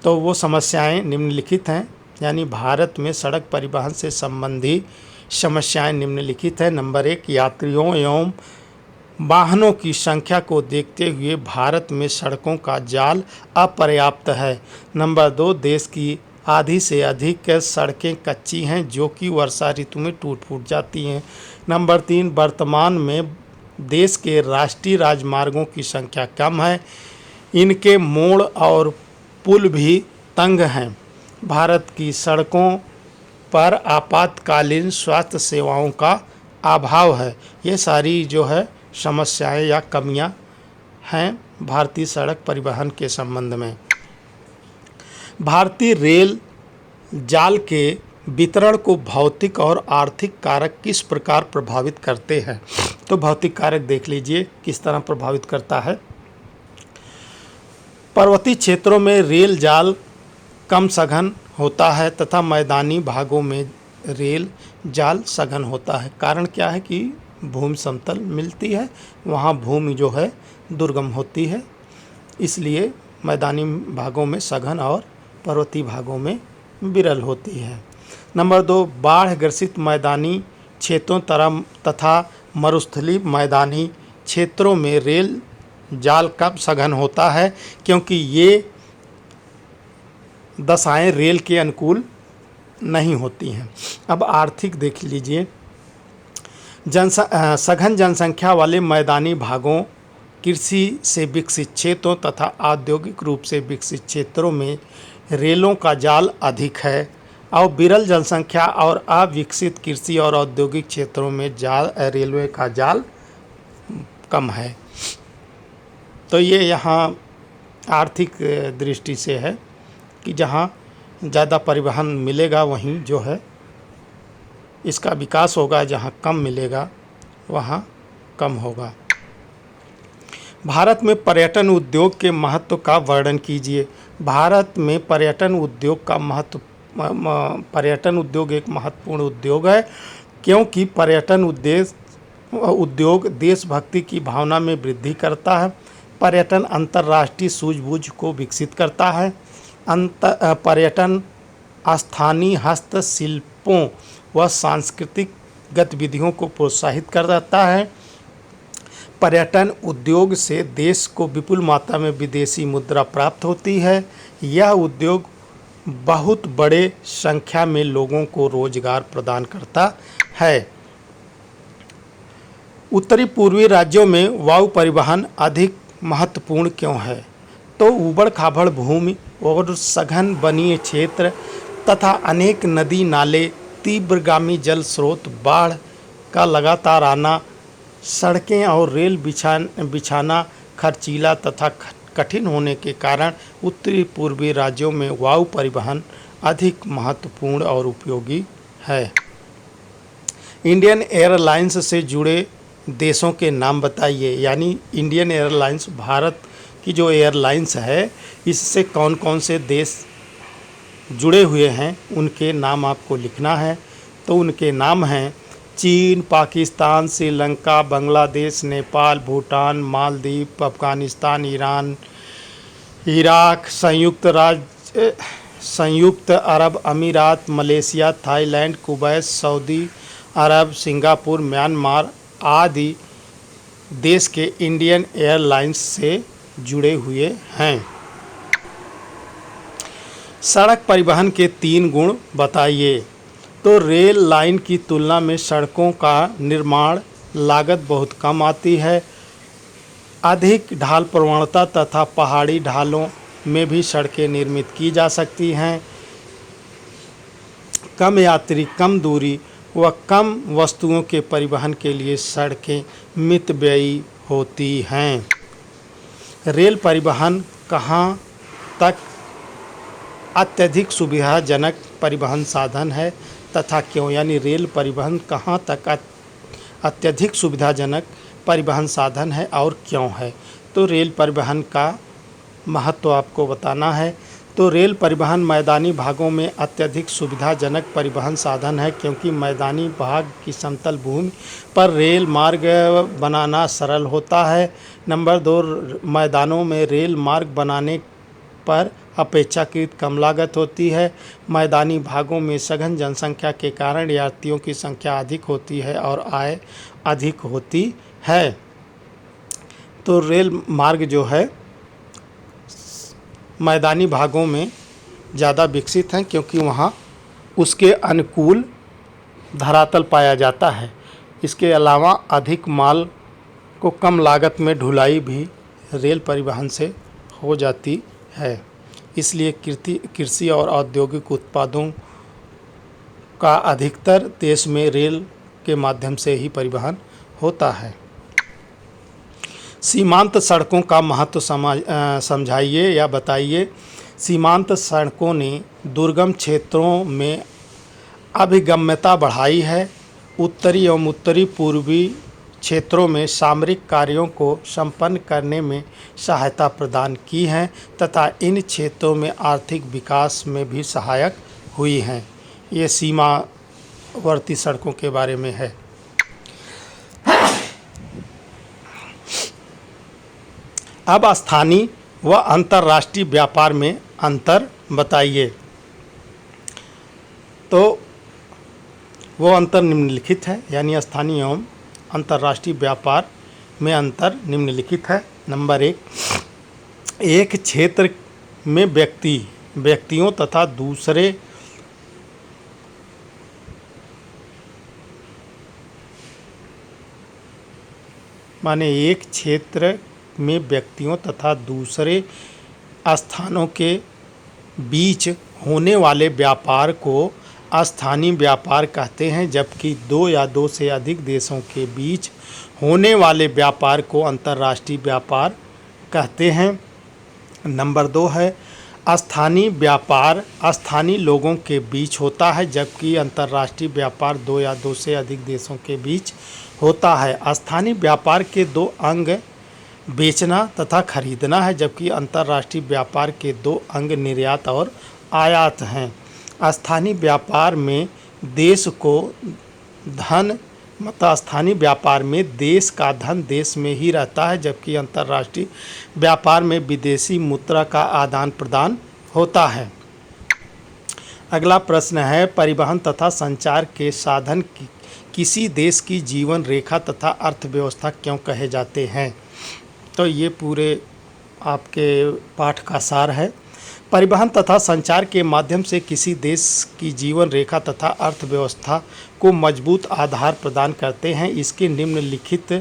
तो वो समस्याएं निम्नलिखित हैं, यानी भारत में सड़क परिवहन से संबंधी समस्याएं निम्नलिखित हैं। नंबर 1, यात्रियों एवं वाहनों की संख्या को देखते हुए भारत में सड़कों का जाल अपर्याप्त है। नंबर 2, देश की आधी से अधिक सड़कें कच्ची हैं जो कि वर्षा ऋतु में टूट फूट जाती हैं। नंबर 3, वर्तमान में देश के राष्ट्रीय राजमार्गों की संख्या कम है, इनके मोड़ और पुल भी तंग हैं। भारत की सड़कों पर आपातकालीन स्वास्थ्य सेवाओं का अभाव है। ये सारी जो है समस्याएं या कमियां हैं भारतीय सड़क परिवहन के संबंध में। भारतीय रेल जाल के वितरण को भौतिक और आर्थिक कारक किस प्रकार प्रभावित करते हैं? तो भौतिक कारक देख लीजिए किस तरह प्रभावित करता है। पर्वतीय क्षेत्रों में रेल जाल कम सघन होता है तथा मैदानी भागों में रेल जाल सघन होता है। कारण क्या है कि भूमि समतल मिलती है, वहाँ भूमि जो है दुर्गम होती है, इसलिए मैदानी भागों में सघन और पर्वतीय भागों में विरल होती है। नंबर 2, बाढ़ ग्रसित मैदानी क्षेत्रों तथा मरुस्थलीय मैदानी क्षेत्रों में रेल जाल कम सघन होता है क्योंकि ये दशाएं रेल के अनुकूल नहीं होती हैं। अब आर्थिक देख लीजिए। सघन जनसंख्या वाले मैदानी भागों, कृषि से विकसित क्षेत्रों तथा औद्योगिक रूप से विकसित क्षेत्रों में रेलों का जाल अधिक है और विरल जनसंख्या और अविकसित कृषि और औद्योगिक क्षेत्रों में रेलवे का जाल कम है। तो ये यहाँ आर्थिक दृष्टि से है कि जहाँ ज़्यादा परिवहन मिलेगा वहीं जो है इसका विकास होगा, जहाँ कम मिलेगा वहाँ कम होगा। भारत में पर्यटन उद्योग के महत्व का वर्णन कीजिए। भारत में पर्यटन उद्योग का महत्व पर्यटन उद्योग एक महत्वपूर्ण उद्योग है क्योंकि पर्यटन उद्योग देशभक्ति की भावना में वृद्धि करता है। पर्यटन अंतर्राष्ट्रीय सूझबूझ को विकसित करता है। पर्यटन स्थानीय हस्तशिल्पों व सांस्कृतिक गतिविधियों को प्रोत्साहित करता है। पर्यटन उद्योग से देश को विपुल मात्रा में विदेशी मुद्रा प्राप्त होती है। यह उद्योग बहुत बड़े संख्या में लोगों को रोजगार प्रदान करता है। उत्तरी पूर्वी राज्यों में वायु परिवहन अधिक महत्वपूर्ण क्यों है? तो ऊबड़ खाबड़ भूमि और सघन वनीय क्षेत्र तथा अनेक नदी नाले, तीव्रगामी जल स्रोत, बाढ़ का लगातार आना, सड़कें और रेल बिछाना खर्चीला तथा कठिन होने के कारण उत्तरी पूर्वी राज्यों में वायु परिवहन अधिक महत्वपूर्ण और उपयोगी है। इंडियन एयरलाइंस से जुड़े देशों के नाम बताइए। यानी इंडियन एयरलाइंस भारत की जो एयरलाइंस है इससे कौन कौन से देश जुड़े हुए हैं उनके नाम आपको लिखना है। तो उनके नाम हैं चीन, पाकिस्तान, श्रीलंका, बांग्लादेश, नेपाल, भूटान, मालदीव, अफगानिस्तान, ईरान, इराक, संयुक्त अरब अमीरात, मलेशिया, थाईलैंड, कुवैत, सऊदी अरब, सिंगापुर, म्यांमार आदि देश के इंडियन एयरलाइंस से जुड़े हुए हैं। सड़क परिवहन के 3 गुण बताइए। तो रेल लाइन की तुलना में सड़कों का निर्माण लागत बहुत कम आती है। अधिक ढाल प्रवणता तथा पहाड़ी ढालों में भी सड़कें निर्मित की जा सकती हैं। कम यात्री, कम दूरी व कम वस्तुओं के परिवहन के लिए सड़कें मितव्ययी होती हैं। रेल परिवहन कहाँ तक अत्यधिक सुविधाजनक परिवहन साधन है तथा क्यों? यानी रेल परिवहन कहाँ तक अत्यधिक सुविधाजनक परिवहन साधन है और क्यों है? तो रेल परिवहन का महत्व आपको बताना है। तो रेल परिवहन मैदानी भागों में अत्यधिक सुविधाजनक परिवहन साधन है, क्योंकि मैदानी भाग की समतल भूमि पर रेल मार्ग बनाना सरल होता है। नंबर 2, मैदानों में रेल मार्ग बनाने पर अपेक्षाकृत कम लागत होती है। मैदानी भागों में सघन जनसंख्या के कारण यात्रियों की संख्या अधिक होती है और आय अधिक होती है। तो रेल मार्ग जो है मैदानी भागों में ज़्यादा विकसित हैं, क्योंकि वहाँ उसके अनुकूल धरातल पाया जाता है। इसके अलावा अधिक माल को कम लागत में ढुलाई भी रेल परिवहन से हो जाती है। इसलिए कृषि और औद्योगिक उत्पादों का अधिकतर देश में रेल के माध्यम से ही परिवहन होता है। सीमांत सड़कों का महत्व समझाइए या बताइए। सीमांत सड़कों ने दुर्गम क्षेत्रों में अभिगम्यता बढ़ाई है, उत्तरी एवं उत्तरी पूर्वी क्षेत्रों में सामरिक कार्यों को संपन्न करने में सहायता प्रदान की है तथा इन क्षेत्रों में आर्थिक विकास में भी सहायक हुई हैं। ये सीमावर्ती सड़कों के बारे में है। अब स्थानीय व अंतर्राष्ट्रीय व्यापार में अंतर बताइए। तो वो अंतर निम्नलिखित है, यानी स्थानीय एवं अंतर्राष्ट्रीय व्यापार में अंतर निम्नलिखित है। नंबर 1, एक क्षेत्र में व्यक्तियों तथा दूसरे एक क्षेत्र में व्यक्तियों तथा दूसरे स्थानों के बीच होने वाले व्यापार को स्थानीय व्यापार कहते हैं, जबकि 2 या 2 से अधिक देशों के बीच होने वाले व्यापार को अंतर्राष्ट्रीय व्यापार कहते हैं। नंबर 2 है, स्थानीय व्यापार स्थानीय लोगों के बीच होता है, जबकि अंतर्राष्ट्रीय व्यापार 2 या 2 से अधिक देशों के बीच होता है। स्थानीय व्यापार के 2 अंग बेचना तथा खरीदना है, जबकि अंतर्राष्ट्रीय व्यापार के 2 अंग निर्यात और आयात हैं। स्थानीय व्यापार में देश को धन स्थानीय व्यापार में देश का धन देश में ही रहता है, जबकि अंतर्राष्ट्रीय व्यापार में विदेशी मुद्रा का आदान प्रदान होता है। अगला प्रश्न है, परिवहन तथा संचार के साधन किसी देश की जीवन रेखा तथा अर्थव्यवस्था क्यों कहे जाते हैं? तो ये पूरे आपके पाठ का सार है। परिवहन तथा संचार के माध्यम से किसी देश की जीवन रेखा तथा अर्थव्यवस्था को मजबूत आधार प्रदान करते हैं। इसके निम्नलिखित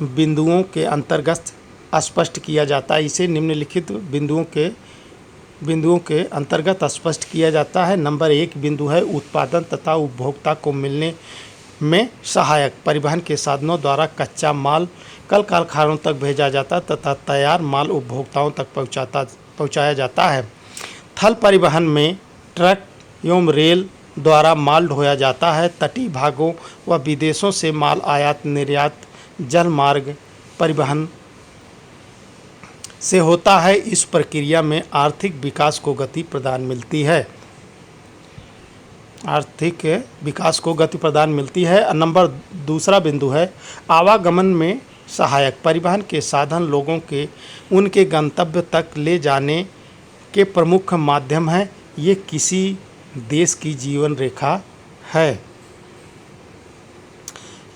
बिंदुओं के अंतर्गत स्पष्ट किया जाता है। इसे निम्नलिखित बिंदुओं के अंतर्गत स्पष्ट किया जाता है। नंबर 1 बिंदु है, उत्पादन तथा उपभोक्ता को मिलने में सहायक। परिवहन के साधनों द्वारा कच्चा माल कल कारखानों तक भेजा जाता तथा तैयार माल उपभोक्ताओं तक पहुँचाया जाता है। थल परिवहन में ट्रक एवं रेल द्वारा माल ढोया जाता है। तटीय भागों व विदेशों से माल आयात निर्यात जल मार्ग परिवहन से होता है। इस प्रक्रिया में आर्थिक विकास को गति प्रदान मिलती है। नंबर 2 बिंदु है, आवागमन में सहायक। परिवहन के साधन लोगों के उनके गंतव्य तक ले जाने के प्रमुख माध्यम हैं। ये किसी देश की जीवन रेखा है।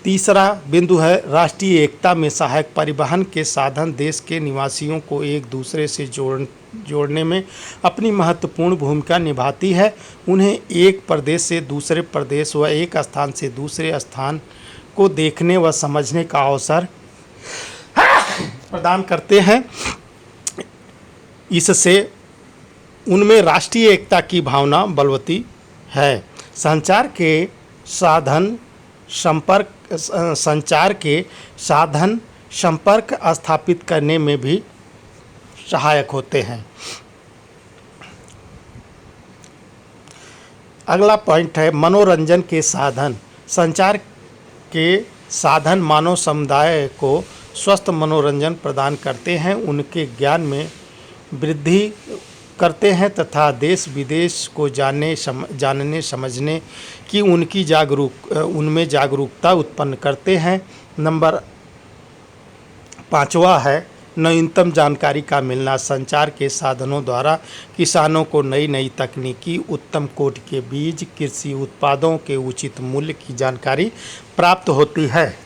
3 बिंदु है, राष्ट्रीय एकता में सहायक। परिवहन के साधन देश के निवासियों को एक दूसरे से जोड़ने में अपनी महत्वपूर्ण भूमिका निभाती है। उन्हें एक प्रदेश से दूसरे प्रदेश व एक स्थान से दूसरे स्थान को देखने व समझने का अवसर प्रदान करते हैं। इससे उनमें राष्ट्रीय एकता की भावना बलवती है। संचार के साधन संपर्क स्थापित करने में भी सहायक होते हैं। अगला पॉइंट है मनोरंजन के साधन। संचार के साधन मानव समुदाय को स्वस्थ मनोरंजन प्रदान करते हैं, उनके ज्ञान में वृद्धि करते हैं तथा देश विदेश को जानने समझने की उनमें जागरूकता उत्पन्न करते हैं। नंबर 5वां है नवीनतम जानकारी का मिलना। संचार के साधनों द्वारा किसानों को नई नई तकनीकी, उत्तम कोटि के बीज, कृषि उत्पादों के उचित मूल्य की जानकारी प्राप्त होती है।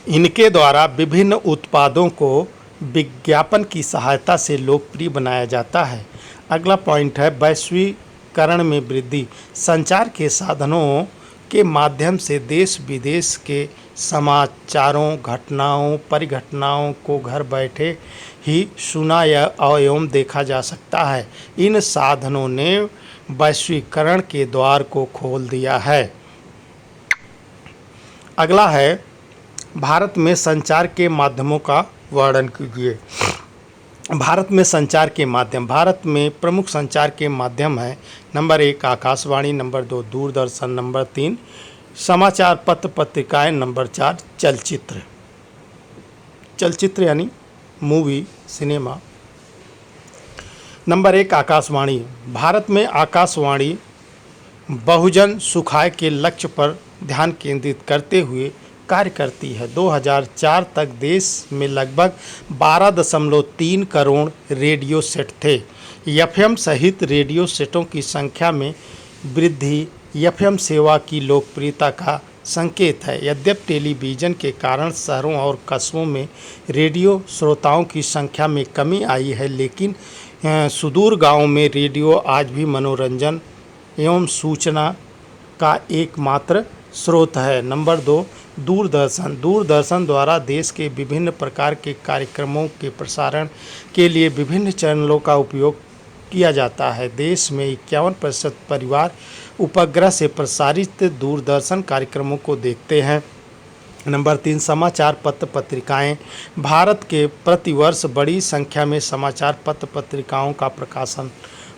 इनके द्वारा विभिन्न उत्पादों को विज्ञापन की सहायता से लोकप्रिय बनाया जाता है। अगला पॉइंट है वैश्वीकरण में वृद्धि। संचार के साधनों के माध्यम से देश विदेश के समाचारों, घटनाओं, परिघटनाओं को घर बैठे ही सुना या एवं देखा जा सकता है। इन साधनों ने वैश्वीकरण के द्वार को खोल दिया है। अगला है भारत में संचार के माध्यमों का वर्णन कीजिए। भारत में संचार के माध्यम। भारत में प्रमुख संचार के माध्यम है number 1 Akashvani, number 2 Doordarshan, number 3 समाचार पत्र पत्रिकाएं, नंबर 4 चलचित्र यानी movie cinema. Number 1 Akashvani. Bharat में आकाशवाणी बहुजन सुखाय के लक्ष्य पर ध्यान केंद्रित करते हुए कार्य करती है। 2004 तक देश में लगभग 12.3 करोड़ रेडियो सेट थे। एफएम सहित रेडियो सेटों की संख्या में वृद्धि एफएम सेवा की लोकप्रियता का संकेत है। यद्यपि टेलीविज़न के कारण शहरों और कस्बों में रेडियो श्रोताओं की संख्या में कमी आई है, लेकिन सुदूर गांवों में रेडियो आज भी मनोरंजन एवं सूचना का एकमात्र स्रोत है। नंबर 2 दूरदर्शन। दूरदर्शन द्वारा देश के विभिन्न प्रकार के कार्यक्रमों के प्रसारण के लिए विभिन्न चैनलों का उपयोग किया जाता है। देश में 51% परिवार उपग्रह से प्रसारित दूरदर्शन कार्यक्रमों को देखते हैं। नंबर 3 समाचार पत्र पत्रिकाएं। भारत के प्रतिवर्ष बड़ी संख्या में समाचार पत्र पत्रिकाओं का प्रकाशन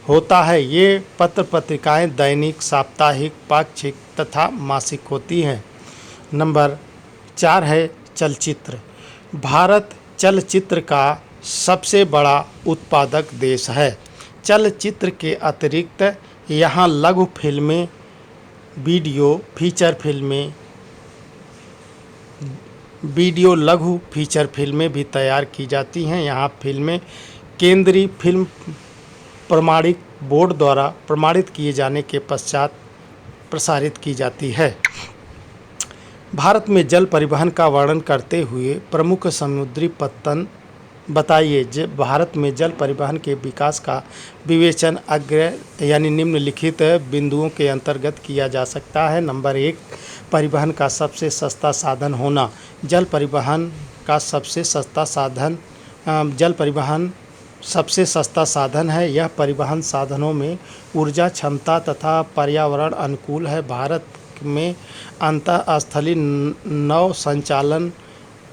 होता है। ये पत्र पत्रिकाएं दैनिक, साप्ताहिक, पाक्षिक तथा मासिक होती हैं। नंबर 4 है चलचित्र। भारत चलचित्र का सबसे बड़ा उत्पादक देश है। चलचित्र के अतिरिक्त यहाँ लघु फिल्में, वीडियो, फीचर फिल्में, लघु फीचर फिल्में भी तैयार की जाती हैं। यहाँ फिल्में केंद्रीय फिल्म प्रमाणित बोर्ड द्वारा प्रमाणित किए जाने के पश्चात प्रसारित की जाती है। भारत में जल परिवहन का वर्णन करते हुए प्रमुख समुद्री पत्तन बताइए। भारत में जल परिवहन के विकास का विवेचन अग्र यानी निम्नलिखित बिंदुओं के अंतर्गत किया जा सकता है। नंबर 1 परिवहन का सबसे सस्ता साधन होना। जल परिवहन सबसे सस्ता साधन है। यह परिवहन साधनों में ऊर्जा क्षमता तथा पर्यावरण अनुकूल है। भारत में अंतःस्थलीय नौ संचालन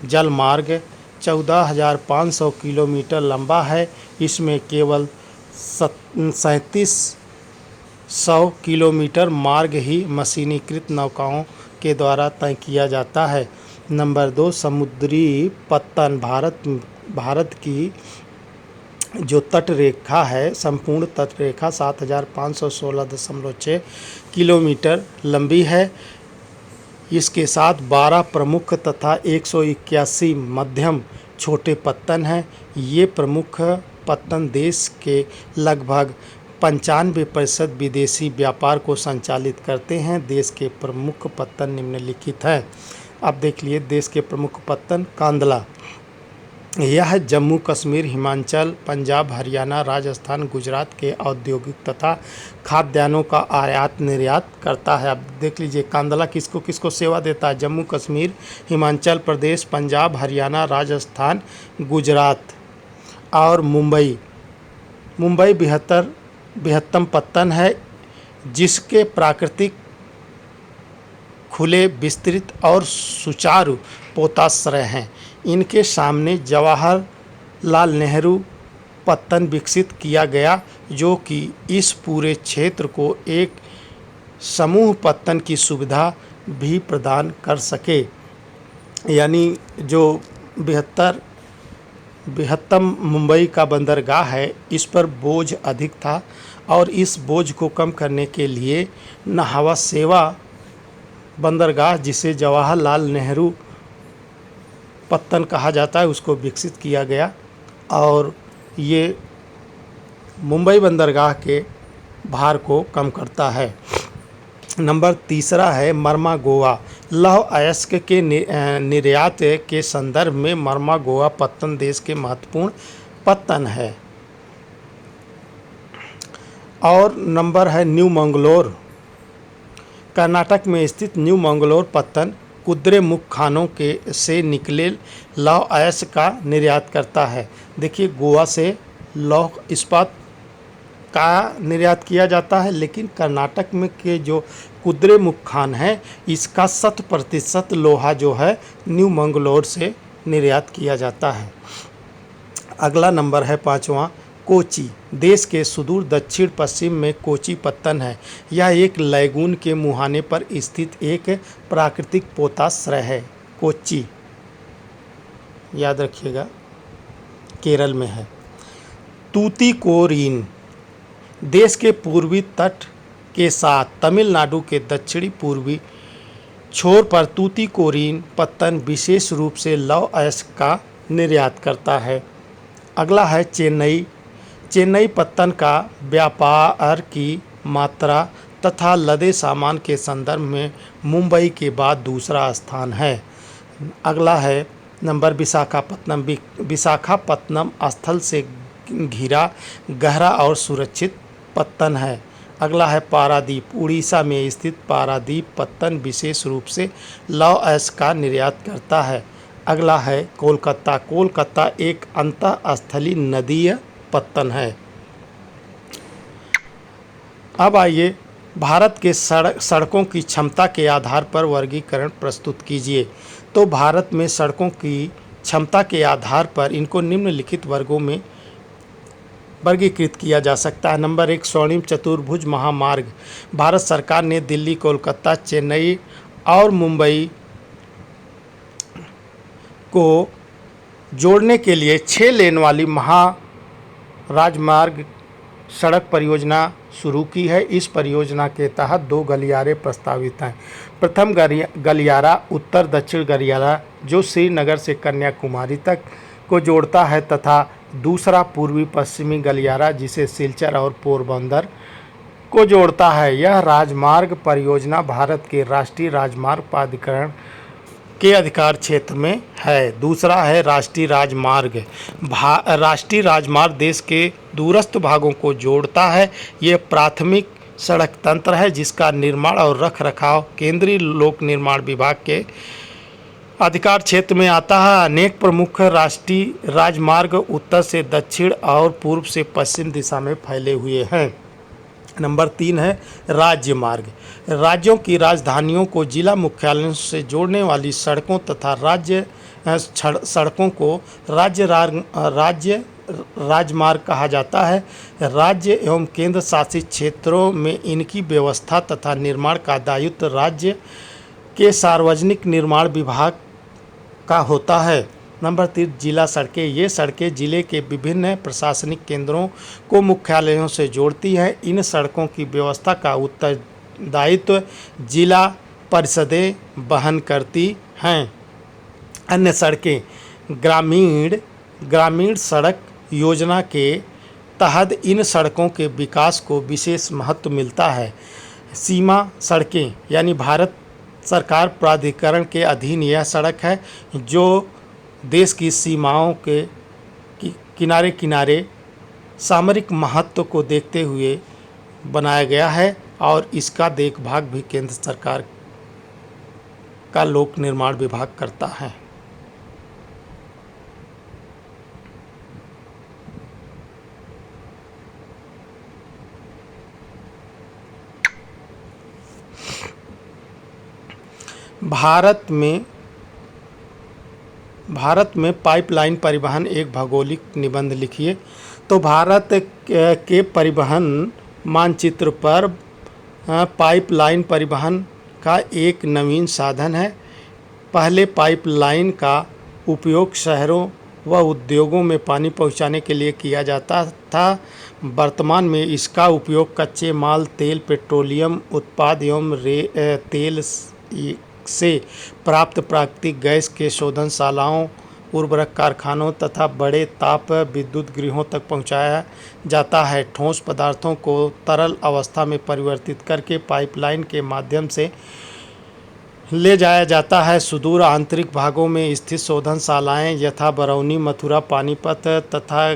जल मार्ग 14,500 किलोमीटर लंबा है। इसमें केवल 3700 किलोमीटर मार्ग ही मशीनीकृत नौकाओं के द्वारा तय किया जाता है। नंबर 2 समुद्री पत्तन। भारत की जो तटरेखा है, संपूर्ण तटरेखा 7,516.6 किलोमीटर लंबी है। इसके साथ 12 प्रमुख तथा 181 मध्यम छोटे पत्तन हैं। ये प्रमुख पत्तन देश के लगभग 95% विदेशी व्यापार को संचालित करते हैं। देश के प्रमुख पत्तन निम्नलिखित हैं। अब देख लिए देश के प्रमुख पत्तन। कांदला यह जम्मू कश्मीर, हिमाचल, पंजाब, हरियाणा, राजस्थान, गुजरात के औद्योगिक तथा खाद्यान्नों का आयात निर्यात करता है। अब देख लीजिए कांदला किसको किसको सेवा देता है। जम्मू कश्मीर, हिमाचल प्रदेश, पंजाब, हरियाणा, राजस्थान, गुजरात और मुंबई मुंबई बृहत्तम पत्तन है, जिसके प्राकृतिक खुले, विस्तृत और सुचारू पोताश्रय हैं। इनके सामने जवाहरलाल नेहरू पत्तन विकसित किया गया, जो कि इस पूरे क्षेत्र को एक समूह पत्तन की सुविधा भी प्रदान कर सके। यानी जो बृहत्तम मुंबई का बंदरगाह है, इस पर बोझ अधिक था और इस बोझ को कम करने के लिए न्हावा सेवा बंदरगाह, जिसे जवाहरलाल नेहरू पत्तन कहा जाता है, उसको विकसित किया गया और ये मुंबई बंदरगाह के भार को कम करता है। नंबर तीसरा है मर्मागोआ। लौह अयस्क के निर्यात के संदर्भ में मर्मागोआ पत्तन देश के महत्वपूर्ण पत्तन है। और नंबर है न्यू मंगलोर। कर्नाटक में स्थित न्यू मंगलोर पत्तन कुद्रे मुख्य खानों से निकले लौह अयस्क का निर्यात करता है। देखिए, गोवा से लौह इस्पात का निर्यात किया जाता है, लेकिन कर्नाटक में के जो कुद्रे मुख्य खान है, इसका 100% लोहा जो है न्यू मंगलोर से निर्यात किया जाता है। अगला नंबर है 5वां, कोची। देश के सुदूर दक्षिण पश्चिम में कोची पत्तन है। यह एक लैगून के मुहाने पर स्थित एक प्राकृतिक पोताश्रय है। कोची, याद रखिएगा, केरल में है। तूतीकोरिन। देश के पूर्वी तट के साथ तमिलनाडु के दक्षिणी पूर्वी छोर पर तूतीकोरिन पत्तन विशेष रूप से लौह अयस्क का निर्यात करता है। अगला है चेन्नई। चेन्नई पत्तन का व्यापार की मात्रा तथा लदे सामान के संदर्भ में मुंबई के बाद दूसरा स्थान है। अगला है नंबर विशाखापत्तनम। विशाखापत्तनम स्थल से घिरा गहरा और सुरक्षित पत्तन है। अगला है पारादीप। उड़ीसा में स्थित पारादीप पत्तन विशेष रूप से लौह अयस्क का निर्यात करता है। अगला है कोलकाता। कोलकाता एक अंतःस्थलीय नदीय पत्तन है। अब आइए भारत के सड़कों की क्षमता के आधार पर वर्गीकरण प्रस्तुत कीजिए। तो भारत में सड़कों की क्षमता के आधार पर इनको निम्नलिखित वर्गों में वर्गीकृत किया जा सकता है। नंबर 1, स्वर्णिम चतुर्भुज महामार्ग। भारत सरकार ने दिल्ली, कोलकाता, चेन्नई और मुंबई को जोड़ने के लिए 6 लेन वाली राजमार्ग सड़क परियोजना शुरू की है। इस परियोजना के तहत 2 गलियारे प्रस्तावित हैं। प्रथम गलियारा उत्तर दक्षिण गलियारा जो श्रीनगर से कन्याकुमारी तक को जोड़ता है तथा दूसरा पूर्वी पश्चिमी गलियारा जिसे सिलचर और पोरबंदर को जोड़ता है। यह राजमार्ग परियोजना भारत के राष्ट्रीय राजमार्ग प्राधिकरण के अधिकार क्षेत्र में है। दूसरा है राष्ट्रीय राजमार्ग। राष्ट्रीय राजमार्ग देश के दूरस्थ भागों को जोड़ता है। यह प्राथमिक सड़क तंत्र है जिसका निर्माण और रखरखाव केंद्रीय लोक निर्माण विभाग के अधिकार क्षेत्र में आता है। अनेक प्रमुख राष्ट्रीय राजमार्ग उत्तर से दक्षिण और पूर्व से पश्चिम दिशा में फैले हुए हैं। नंबर 3 है राज्य मार्ग। राज्यों की राजधानियों को जिला मुख्यालयों से जोड़ने वाली सड़कों तथा राज्य सड़कों को राज्य राजमार्ग कहा जाता है। राज्य एवं केंद्र शासित क्षेत्रों में इनकी व्यवस्था तथा निर्माण का दायित्व राज्य के सार्वजनिक निर्माण विभाग का होता है। नंबर 3, जिला सड़कें। ये सड़कें जिले के विभिन्न प्रशासनिक केंद्रों को मुख्यालयों से जोड़ती हैं। इन सड़कों की व्यवस्था का उत्तरदायित्व जिला परिषदें वहन करती हैं। अन्य सड़कें। ग्रामीण सड़क योजना के तहत इन सड़कों के विकास को विशेष महत्व मिलता है। सीमा सड़कें यानी भारत सरकार प्राधिकरण के अधीन यह सड़क है जो देश की सीमाओं के किनारे किनारे सामरिक महत्व को देखते हुए बनाया गया है और इसका देखभाल भी केंद्र सरकार का लोक निर्माण विभाग करता है। भारत में पाइपलाइन परिवहन एक भौगोलिक निबंध लिखिए। तो भारत के परिवहन मानचित्र पर पाइपलाइन परिवहन का एक नवीन साधन है। पहले पाइपलाइन का उपयोग शहरों व उद्योगों में पानी पहुंचाने के लिए किया जाता था। वर्तमान में इसका उपयोग कच्चे माल, तेल, पेट्रोलियम उत्पाद एवं तेल से प्राप्त प्राकृतिक गैस के शोधनशालाओं, उर्वरक कारखानों तथा बड़े ताप विद्युत गृहों तक पहुंचाया जाता है। ठोस पदार्थों को तरल अवस्था में परिवर्तित करके पाइपलाइन के माध्यम से ले जाया जाता है। सुदूर आंतरिक भागों में स्थित शोधनशालाएं यथा बरौनी, मथुरा, पानीपत तथा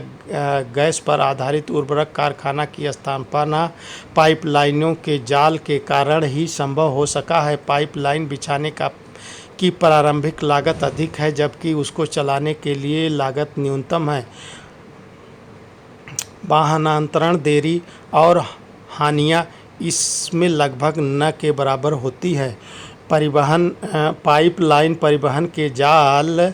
गैस पर आधारित उर्वरक कारखाना की स्थापना पाइपलाइनों के जाल के कारण ही संभव हो सका है। पाइपलाइन बिछाने की प्रारंभिक लागत अधिक है, जबकि उसको चलाने के लिए लागत न्यूनतम है। वाहनांतरण, देरी और हानियाँ इसमें लगभग न के बराबर होती है। पाइपलाइन परिवहन के जाल।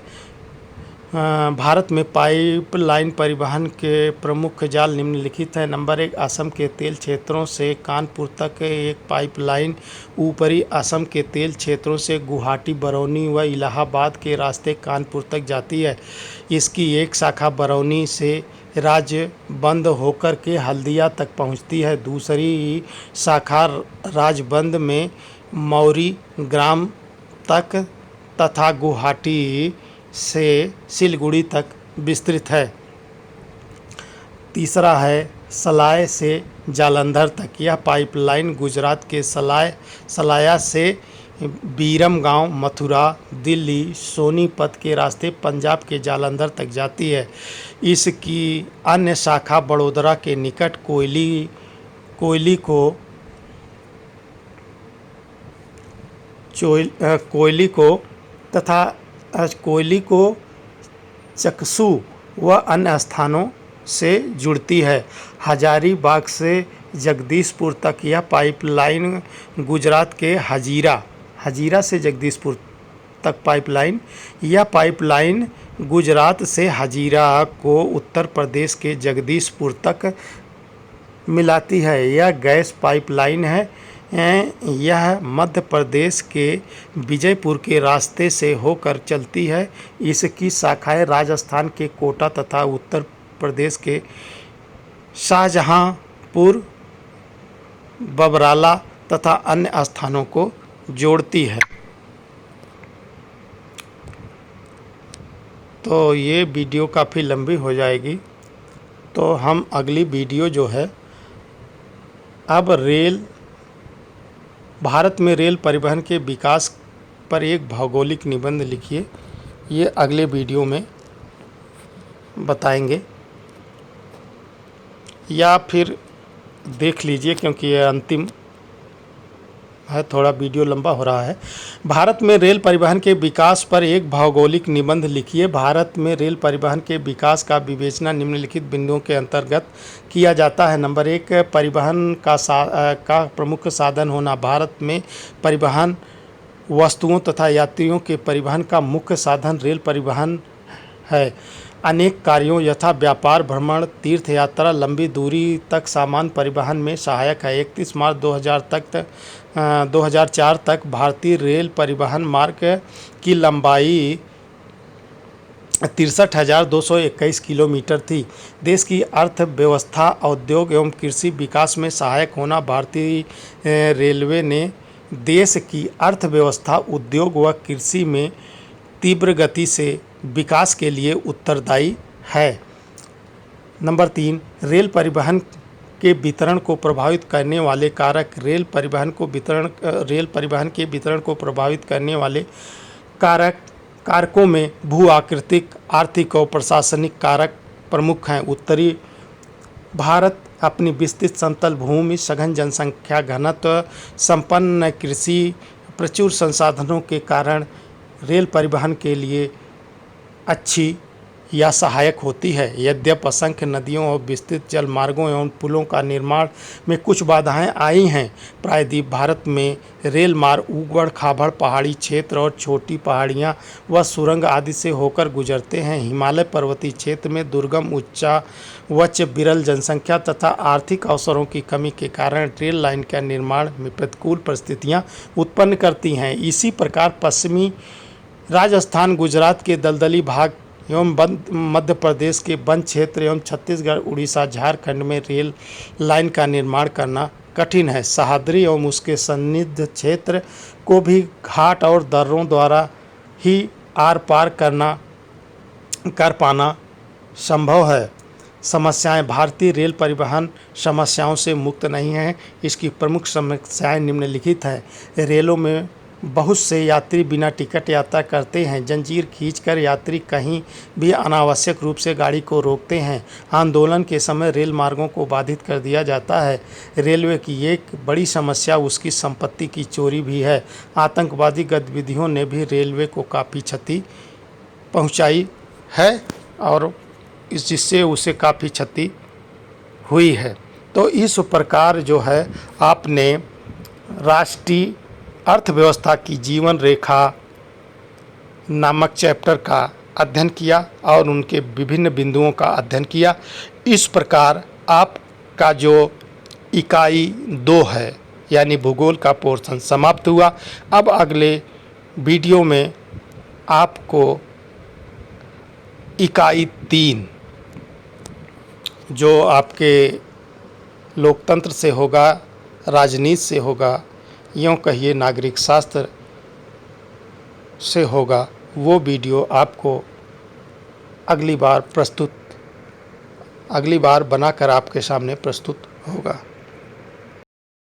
भारत में पाइपलाइन परिवहन के प्रमुख जाल निम्नलिखित हैं। नंबर 1, असम के तेल क्षेत्रों से कानपुर तक एक पाइपलाइन ऊपरी असम के तेल क्षेत्रों से गुवाहाटी, बरौनी व इलाहाबाद के रास्ते कानपुर तक जाती है। इसकी एक शाखा बरौनी से राजबंद होकर के हल्दिया तक पहुंचती है। दूसरी शाखा राजबंद में मौरी ग्राम तक तथा गुवाहाटी से सिलगुड़ी तक विस्तृत है। तीसरा है सलाय से जालंधर तक। यह पाइपलाइन गुजरात के सलाया से बीरमगांव, मथुरा, दिल्ली, सोनीपत के रास्ते पंजाब के जालंधर तक जाती है। इसकी अन्य शाखा बड़ोदरा के निकट कोयली को चकसू व अन्य स्थानों से जुड़ती है। हजारीबाग से जगदीशपुर तक यह पाइपलाइन गुजरात के हजीरा से जगदीशपुर तक यह पाइपलाइन गुजरात से हजीरा को उत्तर प्रदेश के जगदीशपुर तक मिलाती है। यह गैस पाइपलाइन है। यह मध्य प्रदेश के विजयपुर के रास्ते से होकर चलती है। इसकी शाखाएं राजस्थान के कोटा तथा उत्तर प्रदेश के शाहजहांपुर, बबराला तथा अन्य स्थानों को जोड़ती है। तो ये वीडियो काफ़ी लंबी हो जाएगी, तो हम अगली वीडियो जो है अब भारत में रेल परिवहन के विकास पर एक भौगोलिक निबंध लिखिए, ये अगले वीडियो में बताएंगे, या फिर देख लीजिए क्योंकि ये अंतिम है, थोड़ा वीडियो लंबा हो रहा है। भारत में रेल परिवहन के विकास पर एक भौगोलिक निबंध लिखिए। भारत में रेल परिवहन के विकास का विवेचना निम्नलिखित बिंदुओं के अंतर्गत किया जाता है। नंबर 1, परिवहन का प्रमुख साधन होना। भारत में परिवहन वस्तुओं तथा यात्रियों के परिवहन का मुख्य साधन रेल परिवहन है। अनेक कार्यों यथा व्यापार, भ्रमण, तीर्थ यात्रा, लंबी दूरी तक सामान परिवहन में सहायक है। 31 मार्च 2004 तक भारतीय रेल परिवहन मार्ग की लंबाई 63,221 किलोमीटर थी। देश की अर्थव्यवस्था, उद्योग एवं कृषि विकास में सहायक होना। भारतीय रेलवे ने देश की अर्थव्यवस्था, उद्योग व कृषि में तीव्र गति से विकास के लिए उत्तरदायी है। नंबर 3, रेल परिवहन के वितरण को प्रभावित करने वाले कारक। रेल परिवहन के वितरण को प्रभावित करने वाले कारकों में भू आकृतिक, आर्थिक और प्रशासनिक कारक प्रमुख हैं। उत्तरी भारत अपनी विस्तृत समतल भूमि, सघन जनसंख्या घनत्व, संपन्न कृषि, प्रचुर संसाधनों के कारण रेल परिवहन के लिए अच्छी या सहायक होती है। यद्यपि असंख्य नदियों और विस्तृत जल मार्गों एवं पुलों का निर्माण में कुछ बाधाएं आई हैं, प्रायद्वीप भारत में रेल मार्ग ऊबड़ खाबड़ पहाड़ी क्षेत्र और छोटी पहाड़ियां व सुरंग आदि से होकर गुजरते हैं। हिमालय पर्वतीय क्षेत्र में दुर्गम, उच्च विरल जनसंख्या तथा आर्थिक अवसरों की कमी के कारण रेल लाइन का निर्माण में प्रतिकूल परिस्थितियां उत्पन्न करती हैं। इसी प्रकार पश्चिमी राजस्थान, गुजरात के दलदली भाग एवं मध्य प्रदेश के वन क्षेत्र एवं छत्तीसगढ़, उड़ीसा, झारखंड में रेल लाइन का निर्माण करना कठिन है। सह्याद्री एवं उसके सन्निध क्षेत्र को भी घाट और दर्रों द्वारा ही आर पार कर पाना संभव है। समस्याएं। भारतीय रेल परिवहन समस्याओं से मुक्त नहीं है। इसकी प्रमुख समस्याएं निम्नलिखित हैं। रेलों में बहुत से यात्री बिना टिकट यात्रा करते हैं। जंजीर खींचकर यात्री कहीं भी अनावश्यक रूप से गाड़ी को रोकते हैं। आंदोलन के समय रेल मार्गों को बाधित कर दिया जाता है। रेलवे की एक बड़ी समस्या उसकी संपत्ति की चोरी भी है। आतंकवादी गतिविधियों ने भी रेलवे को काफ़ी क्षति पहुंचाई है और जिससे उसे काफ़ी क्षति हुई है। तो इस प्रकार जो है आपने राष्ट्रीय अर्थव्यवस्था की जीवन रेखा नामक चैप्टर का अध्ययन किया और उनके विभिन्न बिंदुओं का अध्ययन किया। इस प्रकार आपका जो इकाई 2 है यानी भूगोल का पोर्शन समाप्त हुआ। अब अगले वीडियो में आपको इकाई 3 जो आपके लोकतंत्र से होगा, राजनीति से होगा, यूँ कहिए नागरिक शास्त्र से होगा, वो वीडियो आपको अगली बार बनाकर आपके सामने प्रस्तुत होगा।